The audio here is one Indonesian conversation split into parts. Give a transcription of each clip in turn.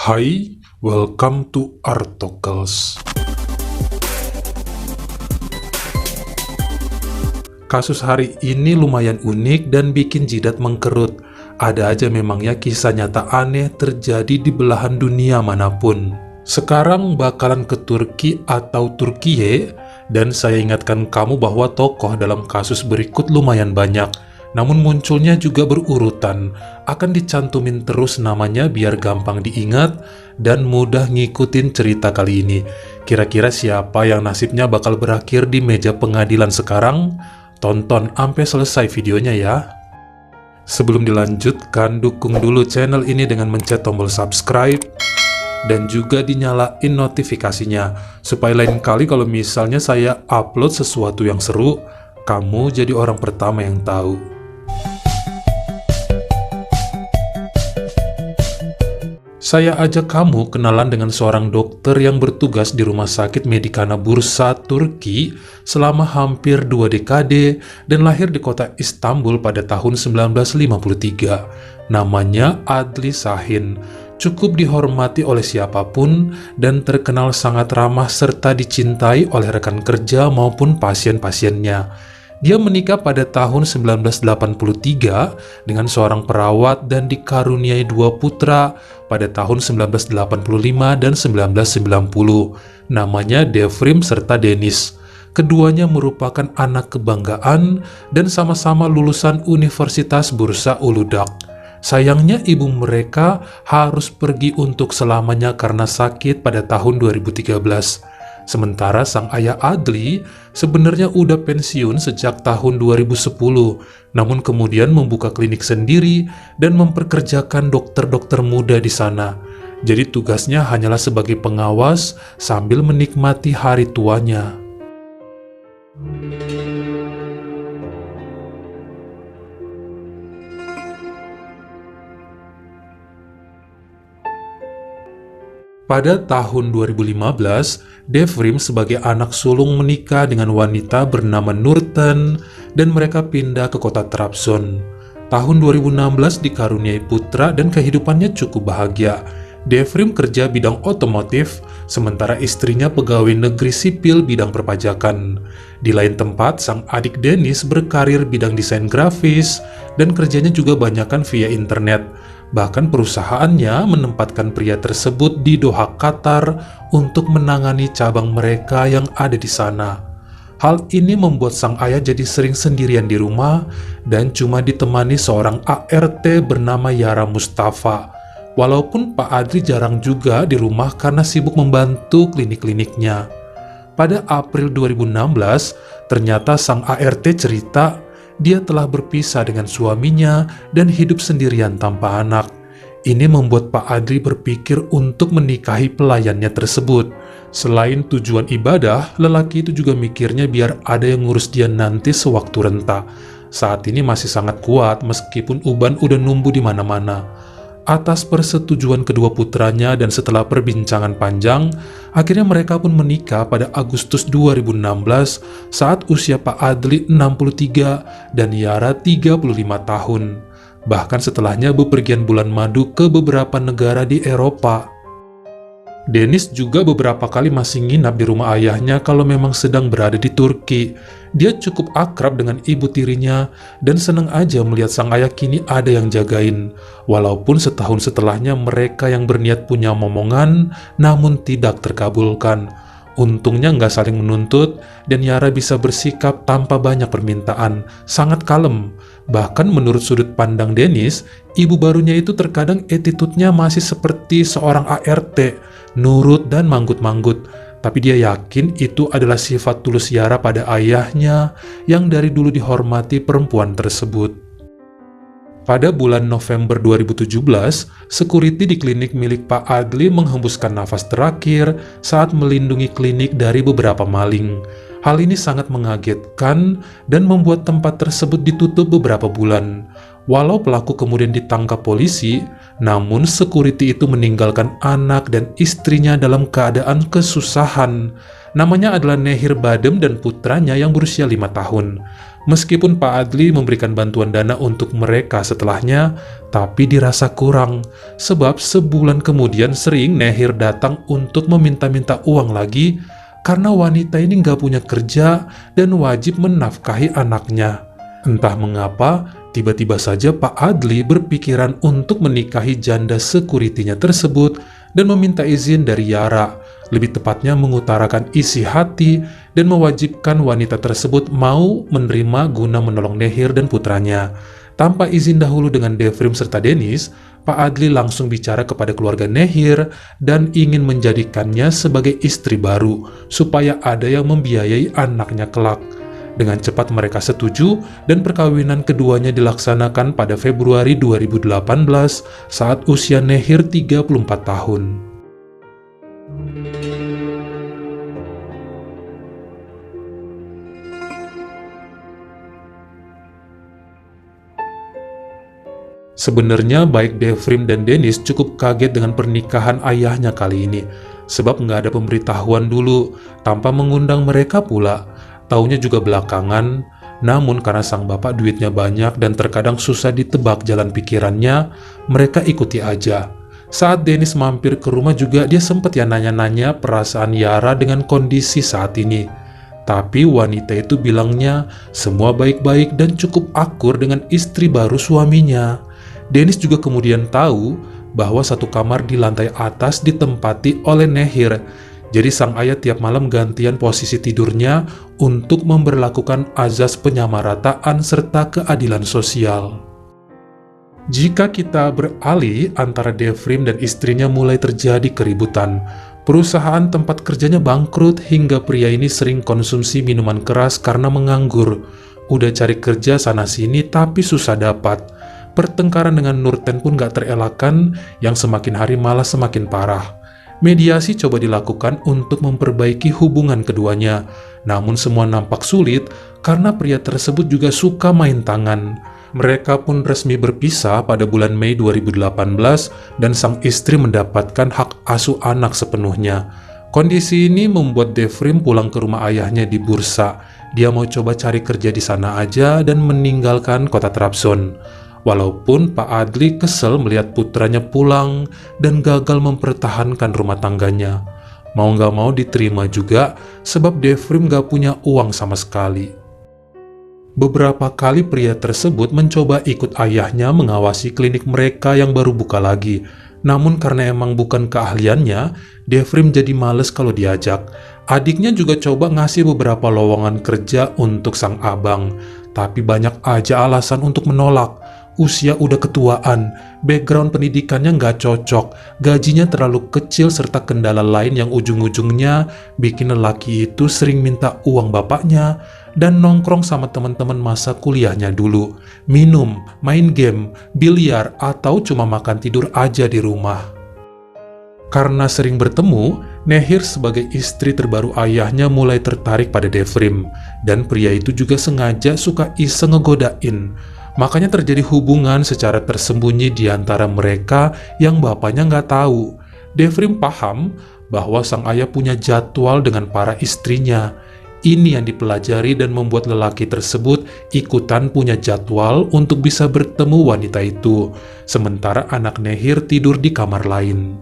Hai, welcome to Artocles. Kasus hari ini lumayan unik dan bikin jidat mengkerut. Ada aja memangnya kisah nyata aneh terjadi di belahan dunia manapun. Sekarang bakalan ke Turki atau Turkiye, dan saya ingatkan kamu bahwa tokoh dalam kasus berikut lumayan banyak. Namun munculnya juga berurutan, akan dicantumin terus namanya biar gampang diingat dan mudah ngikutin cerita kali ini. Kira-kira siapa yang nasibnya bakal berakhir di meja pengadilan sekarang? Tonton sampai selesai videonya ya. Sebelum dilanjutkan, dukung dulu channel ini dengan mencet tombol subscribe dan juga dinyalain notifikasinya, supaya lain kali kalau misalnya saya upload sesuatu yang seru, kamu jadi orang pertama yang tahu. Saya ajak kamu kenalan dengan seorang dokter yang bertugas di Rumah Sakit Medikana Bursa, Turki selama hampir 2 dekade dan lahir di kota Istanbul pada tahun 1953. Namanya Adli Şahin. Cukup dihormati oleh siapapun dan terkenal sangat ramah serta dicintai oleh rekan kerja maupun pasien-pasiennya. Dia menikah pada tahun 1983 dengan seorang perawat dan dikaruniai 2 putra pada tahun 1985 dan 1990, namanya Devrim serta Deniz. Keduanya merupakan anak kebanggaan dan sama-sama lulusan Universitas Bursa Uludağ. Sayangnya ibu mereka harus pergi untuk selamanya karena sakit pada tahun 2013. Sementara sang ayah Adli sebenarnya udah pensiun sejak tahun 2010, namun kemudian membuka klinik sendiri dan memperkerjakan dokter-dokter muda di sana. Jadi tugasnya hanyalah sebagai pengawas sambil menikmati hari tuanya. Pada tahun 2015, Devrim sebagai anak sulung menikah dengan wanita bernama Nurten dan mereka pindah ke kota Trabzon. Tahun 2016 dikaruniai putra dan kehidupannya cukup bahagia. Devrim kerja bidang otomotif, sementara istrinya pegawai negeri sipil bidang perpajakan. Di lain tempat, sang adik Deniz berkarir bidang desain grafis dan kerjanya juga banyakkan via internet. Bahkan perusahaannya menempatkan pria tersebut di Doha, Qatar untuk menangani cabang mereka yang ada di sana. Hal ini membuat sang ayah jadi sering sendirian di rumah dan cuma ditemani seorang ART bernama Yara Mustafa. Walaupun Pak Adli jarang juga di rumah karena sibuk membantu klinik-kliniknya. Pada April 2016, ternyata sang ART cerita dia telah berpisah dengan suaminya dan hidup sendirian tanpa anak. Ini membuat Pak Adli berpikir untuk menikahi pelayannya tersebut. Selain tujuan ibadah, lelaki itu juga mikirnya biar ada yang ngurus dia nanti sewaktu renta. Saat ini masih sangat kuat meskipun uban udah numbuh di mana-mana. Atas persetujuan kedua putranya dan setelah perbincangan panjang, akhirnya mereka pun menikah pada Agustus 2016 saat usia Pak Adli 63 dan Yara 35 tahun. Bahkan setelahnya bepergian bulan madu ke beberapa negara di Eropa. Deniz juga beberapa kali masih nginap di rumah ayahnya kalau memang sedang berada di Turki. Dia cukup akrab dengan ibu tirinya dan senang aja melihat sang ayah kini ada yang jagain. Walaupun setahun setelahnya mereka yang berniat punya momongan namun tidak terkabulkan. Untungnya nggak saling menuntut dan Yara bisa bersikap tanpa banyak permintaan, sangat kalem. Bahkan menurut sudut pandang Deniz, ibu barunya itu terkadang attitude-nya masih seperti seorang ART, nurut dan manggut-manggut. Tapi dia yakin itu adalah sifat tulus Yara pada ayahnya yang dari dulu dihormati perempuan tersebut. Pada bulan November 2017, security di klinik milik Pak Adli menghembuskan nafas terakhir saat melindungi klinik dari beberapa maling. Hal ini sangat mengagetkan dan membuat tempat tersebut ditutup beberapa bulan. Walau pelaku kemudian ditangkap polisi, namun security itu meninggalkan anak dan istrinya dalam keadaan kesusahan. Namanya adalah Nehir Badem dan putranya yang berusia 5 tahun. Meskipun Pak Adli memberikan bantuan dana untuk mereka setelahnya, tapi dirasa kurang, sebab sebulan kemudian sering Nehir datang untuk meminta-minta uang lagi karena wanita ini nggak punya kerja dan wajib menafkahi anaknya. Entah mengapa, tiba-tiba saja Pak Adli berpikiran untuk menikahi janda sekuritinya tersebut dan meminta izin dari Yara, lebih tepatnya mengutarakan isi hati dan mewajibkan wanita tersebut mau menerima guna menolong Nehir dan putranya. Tanpa izin dahulu dengan Devrim serta Denis, Pak Adli langsung bicara kepada keluarga Nehir dan ingin menjadikannya sebagai istri baru, supaya ada yang membiayai anaknya kelak. Dengan cepat mereka setuju dan perkawinan keduanya dilaksanakan pada Februari 2018 saat usia Nehir 34 tahun. Sebenarnya baik Devrim dan Denis cukup kaget dengan pernikahan ayahnya kali ini, sebab nggak ada pemberitahuan dulu, tanpa mengundang mereka pula. Taunya juga belakangan, namun karena sang bapak duitnya banyak dan terkadang susah ditebak jalan pikirannya, mereka ikuti aja. Saat Denis mampir ke rumah juga dia sempat ya nanya-nanya perasaan Yara dengan kondisi saat ini. Tapi wanita itu bilangnya semua baik-baik dan cukup akur dengan istri baru suaminya. Denis juga kemudian tahu bahwa satu kamar di lantai atas ditempati oleh Nehir. Jadi sang ayah tiap malam gantian posisi tidurnya untuk memberlakukan azas penyamarataan serta keadilan sosial. Jika kita beralih, antara Devrim dan istrinya mulai terjadi keributan. Perusahaan tempat kerjanya bangkrut hingga pria ini sering konsumsi minuman keras karena menganggur. Udah cari kerja sana-sini tapi susah dapat. Pertengkaran dengan Nurten pun gak terelakkan, yang semakin hari malah semakin parah. Mediasi coba dilakukan untuk memperbaiki hubungan keduanya, namun semua nampak sulit karena pria tersebut juga suka main tangan. Mereka pun resmi berpisah pada bulan Mei 2018 dan sang istri mendapatkan hak asuh anak sepenuhnya. Kondisi ini membuat Devrim pulang ke rumah ayahnya di Bursa. Dia mau coba cari kerja di sana aja dan meninggalkan kota Trabzon. Walaupun Pak Adli kesel melihat putranya pulang dan gagal mempertahankan rumah tangganya. Mau gak mau diterima juga sebab Devrim gak punya uang sama sekali. Beberapa kali pria tersebut mencoba ikut ayahnya mengawasi klinik mereka yang baru buka lagi. Namun karena emang bukan keahliannya, Devrim jadi males kalau diajak. Adiknya juga coba ngasih beberapa lowongan kerja untuk sang abang, tapi banyak aja alasan untuk menolak. Usia udah ketuaan, background pendidikannya nggak cocok, gajinya terlalu kecil serta kendala lain yang ujung-ujungnya bikin lelaki itu sering minta uang bapaknya dan nongkrong sama teman-teman masa kuliahnya dulu, minum, main game, biliar, atau cuma makan tidur aja di rumah. Karena sering bertemu, Nehir sebagai istri terbaru ayahnya mulai tertarik pada Devrim, dan pria itu juga sengaja suka iseng ngegodain. Makanya terjadi hubungan secara tersembunyi di antara mereka yang bapaknya nggak tahu. Devrim paham bahwa sang ayah punya jadwal dengan para istrinya. Ini yang dipelajari dan membuat lelaki tersebut ikutan punya jadwal untuk bisa bertemu wanita itu, sementara anak Nehir tidur di kamar lain.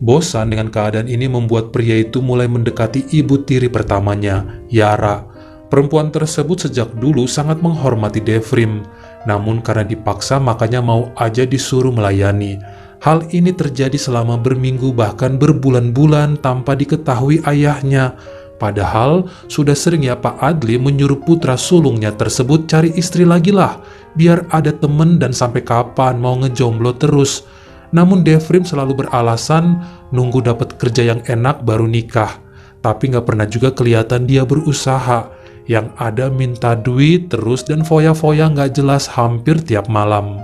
Bosan dengan keadaan ini membuat pria itu mulai mendekati ibu tiri pertamanya, Yara. Perempuan tersebut sejak dulu sangat menghormati Devrim, namun karena dipaksa makanya mau aja disuruh melayani. Hal ini terjadi selama berminggu bahkan berbulan-bulan tanpa diketahui ayahnya. Padahal sudah sering ya Pak Adli menyuruh putra sulungnya tersebut cari istri lagi lah, biar ada temen dan sampai kapan mau ngejomblo terus. Namun Devrim selalu beralasan nunggu dapat kerja yang enak baru nikah. Tapi nggak pernah juga kelihatan dia berusaha. Yang ada minta duit terus dan foya-foya nggak jelas hampir tiap malam.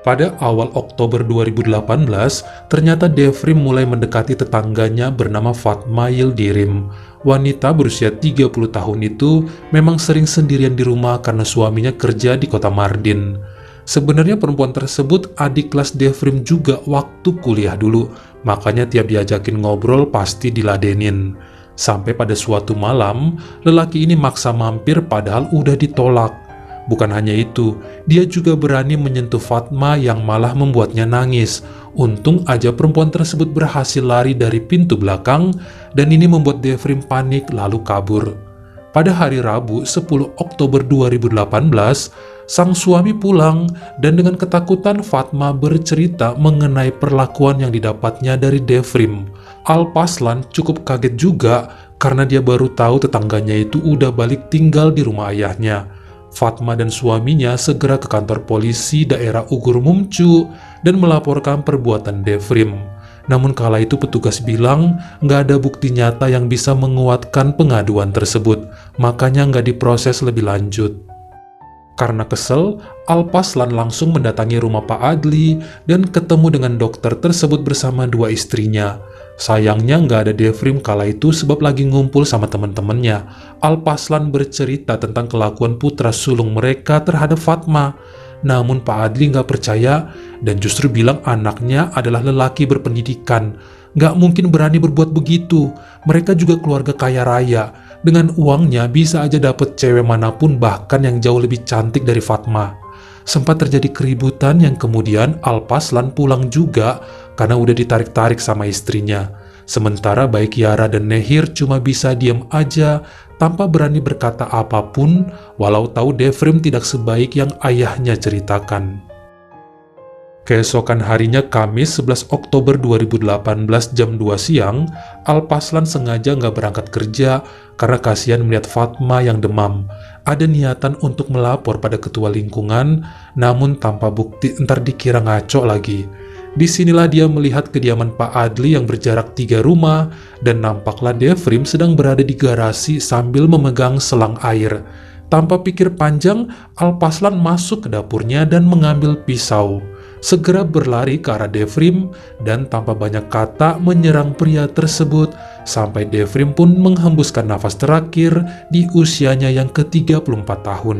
Pada awal Oktober 2018, ternyata Devrim mulai mendekati tetangganya bernama Fatma Yildirim. Wanita berusia 30 tahun itu memang sering sendirian di rumah karena suaminya kerja di kota Mardin. Sebenarnya perempuan tersebut adik kelas Devrim juga waktu kuliah dulu, makanya tiap diajakin ngobrol pasti diladenin. Sampai pada suatu malam, lelaki ini maksa mampir padahal udah ditolak. Bukan hanya itu, dia juga berani menyentuh Fatma yang malah membuatnya nangis. Untung aja perempuan tersebut berhasil lari dari pintu belakang dan ini membuat Devrim panik lalu kabur. Pada hari Rabu 10 Oktober 2018, sang suami pulang dan dengan ketakutan Fatma bercerita mengenai perlakuan yang didapatnya dari Devrim. Alpaslan cukup kaget juga karena dia baru tahu tetangganya itu udah balik tinggal di rumah ayahnya. Fatma dan suaminya segera ke kantor polisi daerah Ugur Mumcu dan melaporkan perbuatan Devrim. Namun kala itu petugas bilang nggak ada bukti nyata yang bisa menguatkan pengaduan tersebut, makanya nggak diproses lebih lanjut. Karena kesel, Alpaslan langsung mendatangi rumah Pak Adli dan ketemu dengan dokter tersebut bersama dua istrinya. Sayangnya nggak ada Devrim kala itu sebab lagi ngumpul sama teman-temannya. Alpaslan bercerita tentang kelakuan putra sulung mereka terhadap Fatma. Namun Pak Adli nggak percaya dan justru bilang anaknya adalah lelaki berpendidikan. Nggak mungkin berani berbuat begitu. Mereka juga keluarga kaya raya. Dengan uangnya bisa aja dapet cewek manapun bahkan yang jauh lebih cantik dari Fatma. Sempat terjadi keributan yang kemudian Alpaslan pulang juga karena udah ditarik-tarik sama istrinya. Sementara baik Yara dan Nehir cuma bisa diam aja tanpa berani berkata apapun walau tahu Devrim tidak sebaik yang ayahnya ceritakan. Keesokan harinya Kamis 11 Oktober 2018 jam 2 siang, Alpaslan sengaja nggak berangkat kerja karena kasihan melihat Fatma yang demam. Ada niatan untuk melapor pada ketua lingkungan, namun tanpa bukti ntar dikira ngaco lagi. Disinilah dia melihat kediaman Pak Adli yang berjarak 3 rumah dan nampaklah Devrim sedang berada di garasi sambil memegang selang air. Tanpa pikir panjang, Alpaslan masuk ke dapurnya dan mengambil pisau. Segera berlari ke arah Devrim dan tanpa banyak kata menyerang pria tersebut sampai Devrim pun menghembuskan nafas terakhir di usianya yang ke-34 tahun.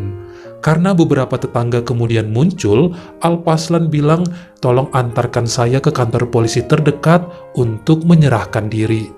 Karena beberapa tetangga kemudian muncul, Alpaslan bilang, "Tolong antarkan saya ke kantor polisi terdekat untuk menyerahkan diri."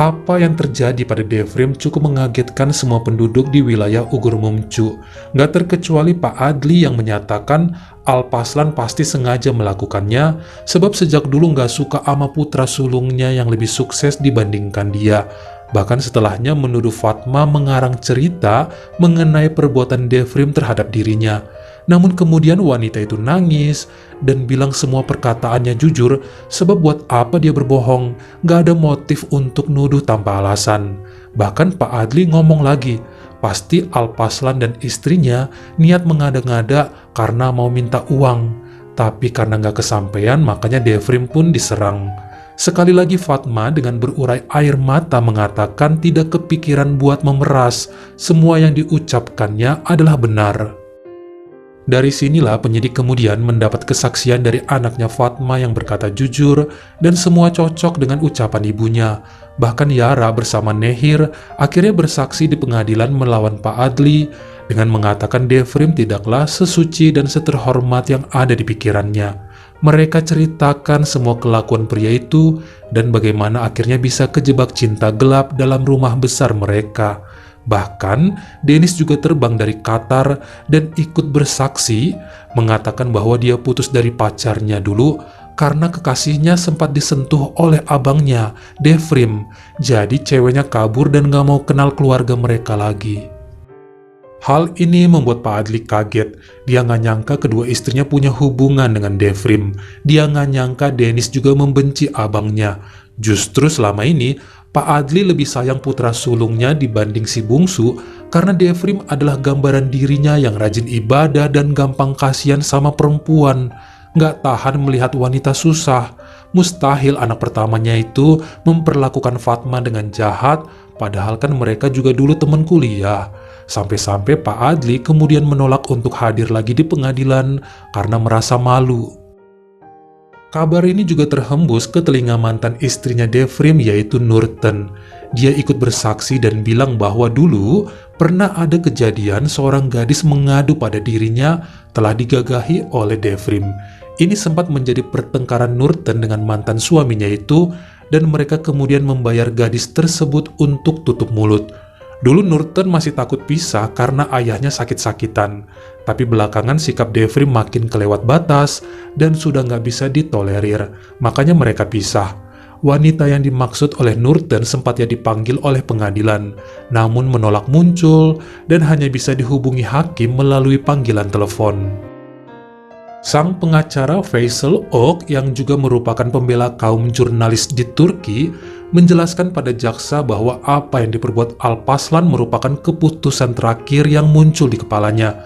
Apa yang terjadi pada Devrim cukup mengagetkan semua penduduk di wilayah Ugur Mumcu. Nggak terkecuali Pak Adli yang menyatakan Alpaslan pasti sengaja melakukannya sebab sejak dulu nggak suka sama putra sulungnya yang lebih sukses dibandingkan dia. Bahkan setelahnya menuduh Fatma mengarang cerita mengenai perbuatan Devrim terhadap dirinya. Namun kemudian wanita itu nangis dan bilang semua perkataannya jujur sebab buat apa dia berbohong, gak ada motif untuk nuduh tanpa alasan. Bahkan Pak Adli ngomong lagi, pasti Alpaslan dan istrinya niat mengada-ngada karena mau minta uang. Tapi karena gak kesampaian makanya Devrim pun diserang. Sekali lagi Fatma dengan berurai air mata mengatakan tidak kepikiran buat memeras, semua yang diucapkannya adalah benar. Dari sinilah penyidik kemudian mendapat kesaksian dari anaknya Fatma yang berkata jujur dan semua cocok dengan ucapan ibunya. Bahkan Yara bersama Nehir akhirnya bersaksi di pengadilan melawan Pak Adli dengan mengatakan Devrim tidaklah sesuci dan seterhormat yang ada di pikirannya. Mereka ceritakan semua kelakuan pria itu dan bagaimana akhirnya bisa kejebak cinta gelap dalam rumah besar mereka. Bahkan, Dennis juga terbang dari Qatar dan ikut bersaksi mengatakan bahwa dia putus dari pacarnya dulu karena kekasihnya sempat disentuh oleh abangnya, Devrim. Jadi ceweknya kabur dan gak mau kenal keluarga mereka lagi. Hal ini membuat Pak Adli kaget. Dia nggak nyangka kedua istrinya punya hubungan dengan Devrim. Dia nggak nyangka Dennis juga membenci abangnya. Justru selama ini, Pak Adli lebih sayang putra sulungnya dibanding si bungsu karena Devrim adalah gambaran dirinya yang rajin ibadah dan gampang kasihan sama perempuan. Nggak tahan melihat wanita susah. Mustahil anak pertamanya itu memperlakukan Fatma dengan jahat, padahal kan mereka juga dulu teman kuliah. Sampai-sampai Pak Adli kemudian menolak untuk hadir lagi di pengadilan karena merasa malu. Kabar ini juga terhembus ke telinga mantan istrinya Devrim yaitu Nurten. Dia ikut bersaksi dan bilang bahwa dulu pernah ada kejadian seorang gadis mengadu pada dirinya telah digagahi oleh Devrim. Ini sempat menjadi pertengkaran Nurten dengan mantan suaminya itu, dan mereka kemudian membayar gadis tersebut untuk tutup mulut. Dulu Nurten masih takut pisah karena ayahnya sakit-sakitan, tapi belakangan sikap Devrim makin kelewat batas dan sudah nggak bisa ditolerir, makanya mereka pisah. Wanita yang dimaksud oleh Nurten sempat dipanggil oleh pengadilan, namun menolak muncul dan hanya bisa dihubungi hakim melalui panggilan telepon. Sang pengacara Faisal Ok, yang juga merupakan pembela kaum jurnalis di Turki, menjelaskan pada jaksa bahwa apa yang diperbuat Alparslan merupakan keputusan terakhir yang muncul di kepalanya.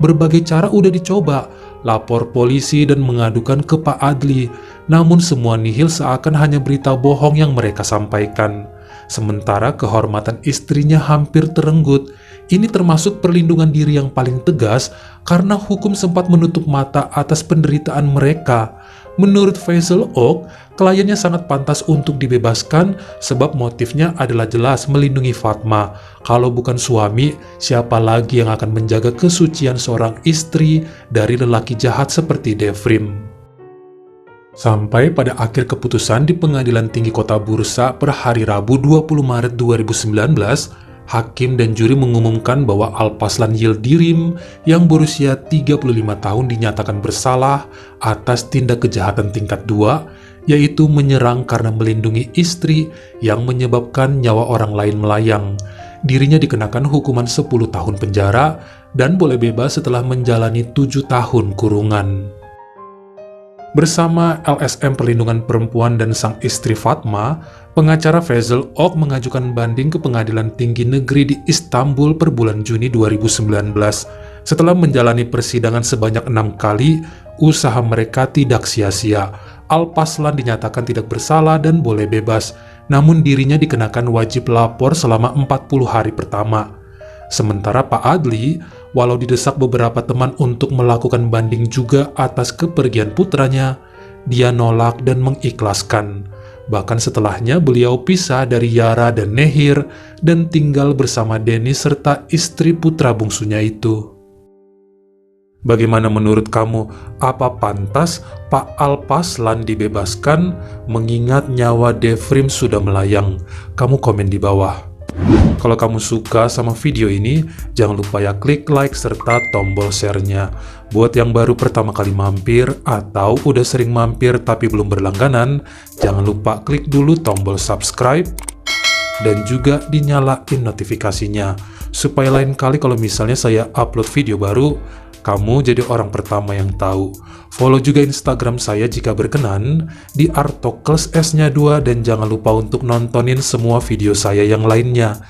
Berbagai cara udah dicoba, lapor polisi dan mengadukan ke Pak Adli, namun semua nihil seakan hanya berita bohong yang mereka sampaikan. Sementara kehormatan istrinya hampir terenggut. Ini termasuk perlindungan diri yang paling tegas karena hukum sempat menutup mata atas penderitaan mereka. Menurut Faisal Ok, kliennya sangat pantas untuk dibebaskan sebab motifnya adalah jelas melindungi Fatma. Kalau bukan suami, siapa lagi yang akan menjaga kesucian seorang istri dari lelaki jahat seperti Devrim? Sampai pada akhir keputusan di Pengadilan Tinggi Kota Bursa per hari Rabu 20 Maret 2019, hakim dan juri mengumumkan bahwa Alparslan Yildirim yang berusia 35 tahun dinyatakan bersalah atas tindak kejahatan tingkat 2, yaitu menyerang karena melindungi istri yang menyebabkan nyawa orang lain melayang. Dirinya dikenakan hukuman 10 tahun penjara dan boleh bebas setelah menjalani 7 tahun kurungan. Bersama LSM Perlindungan Perempuan dan sang istri Fatma, pengacara Faisal Ok mengajukan banding ke Pengadilan Tinggi Negeri di Istanbul per bulan Juni 2019. Setelah menjalani persidangan sebanyak 6 kali, usaha mereka tidak sia-sia. Alparslan dinyatakan tidak bersalah dan boleh bebas, namun dirinya dikenakan wajib lapor selama 40 hari pertama. Sementara Pak Adli, walau didesak beberapa teman untuk melakukan banding juga atas kepergian putranya, dia nolak dan mengikhlaskan. Bahkan setelahnya beliau pisah dari Yara dan Nehir dan tinggal bersama Denny serta istri putra bungsunya itu. Bagaimana menurut kamu? Apa pantas Pak Alparslan dibebaskan mengingat nyawa Devrim sudah melayang? Kamu komen di bawah. Kalau kamu suka sama video ini, jangan lupa klik like serta tombol share-nya. Buat yang baru pertama kali mampir atau udah sering mampir tapi belum berlangganan, jangan lupa klik dulu tombol subscribe dan juga dinyalain notifikasinya, supaya lain kali kalau misalnya saya upload video baru, kamu jadi orang pertama yang tahu. Follow juga Instagram saya jika berkenan di Artokles S-nya 2, dan jangan lupa untuk nontonin semua video saya yang lainnya.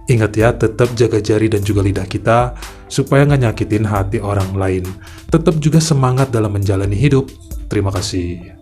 Ingat ya, tetap jaga jari dan juga lidah kita supaya nggak nyakitin hati orang lain. Tetap juga semangat dalam menjalani hidup. Terima kasih.